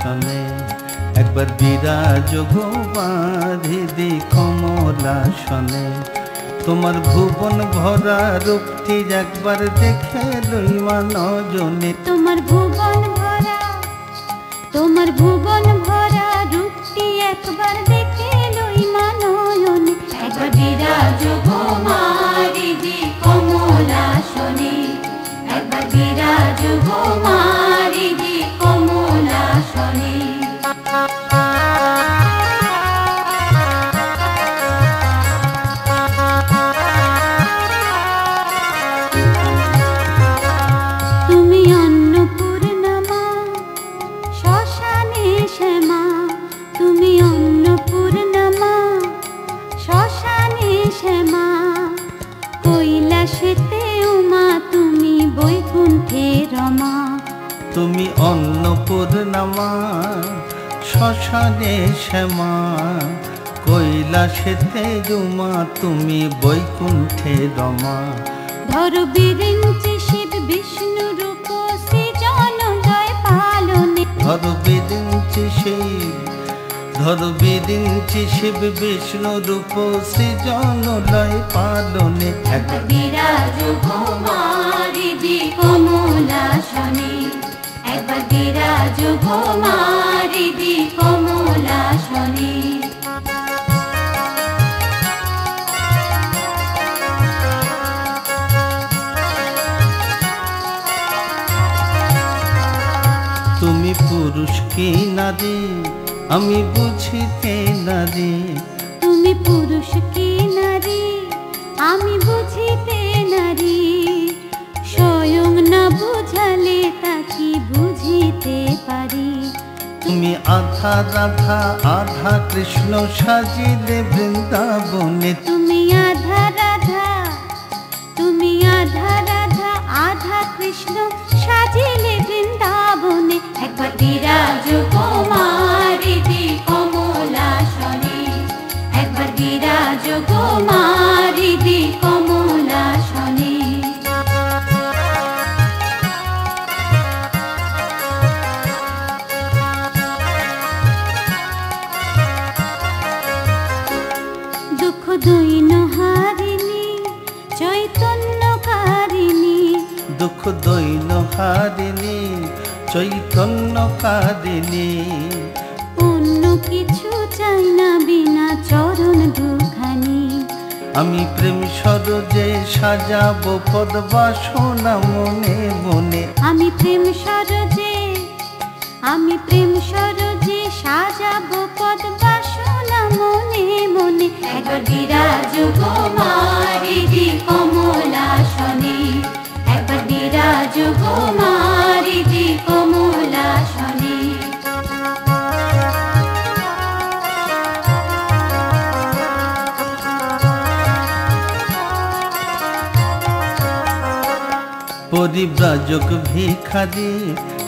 কমলাসনে একবার বিরাজ গো বাঁধিদি কমলাসনে তোমার ভুবন ভরা রূপটি একবার দেখে লই মানজনে তোমার ভুবন ভরা রূপটি একবার দেখে লই মানজনে একবার বিরাজ গো মারিদি কমলাসনে একবার বিরাজ গো মারিদি কমলাসনে তুমি অন্নপূর্ণা মা শ্মশানে শ্যামা তুমি অন্নপূর্ণা মা শ্মশানে শ্যামা কৈলাসেতে উমা তুমি বৈকুণ্ঠে রমা তুমি অন্নপূর্ণা মা শ্মশানে শ্যামা কৈলাসেতে উমা তুমি বৈকুণ্ঠে রমা ধরো বিরিঞ্চি শিব বিষ্ণু রূপ সৃজন জয় পালনে ধরো বিরিঞ্চি শিব বিষ্ণু রূপ সৃজন লয় পালনে একবার বিরাজ গো মারিদি কমলাসনে একবার বিরাজ গো মারিদি কমলাসনে তুমি পুরুষ কি নারী আমি বুঝিতে নারী তুমি পুরুষ কি নারী আমি বুঝিতে নারী স্বয়ং না বুঝালে তাকি বুঝিতে পারি তুমি আধা রাধা আধা কৃষ্ণ সাজিলে বৃন্দাবনে তুমি আধা রাধা আধা কৃষ্ণ সাজিলে বৃন্দাবনে একবার বিরাজ গো মারিদি কমলাসনে একবার বিরাজ গো মারিদি কমলাসনে দুঃখ দৈন হারিণী চৈতন্যকারিণী দুঃখ দৈন হারিণী চৈতন্যকারিণী অন্য কিছু চাই না বিনা চরণ দুখানি আমি প্রেম সরোজে সাজাবো পদবাসনা মনে মনে আমি প্রেম সরোজে সাজাবো পদবাসনা মনে মনে একবার বিরাজ গো মারিদি কমলাসনে একবার বিরাজ গো মারিদি কমলাসনে পরিব্রাজক ভিখারি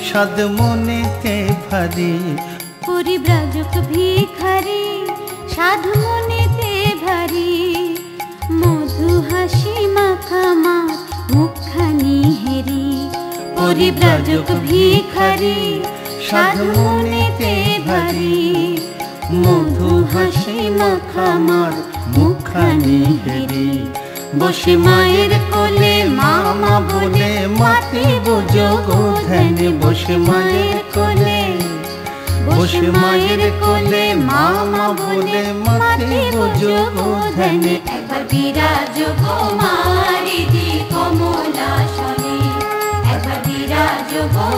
সাদ মনেতে ভারী পরিব্রাজক ভিখারি সাধু মনেতে ভারী মধু হাসি মাখা মার মুখখানি হেরি পরিব্রাজক ভিখারি সাধু মনেতে ভারী মধু হাসি মাখা মার মুখখানি হেরি বসে মায়ের কোলে মামা বলে মাতি বুঝো গো ধ্যানে বসে মায়ের কোলে মামা বলে মাতি বুঝো গো ধ্যানে একবার বিরাজ গো মারিদি কমলাসনে একবার বিরাজ গো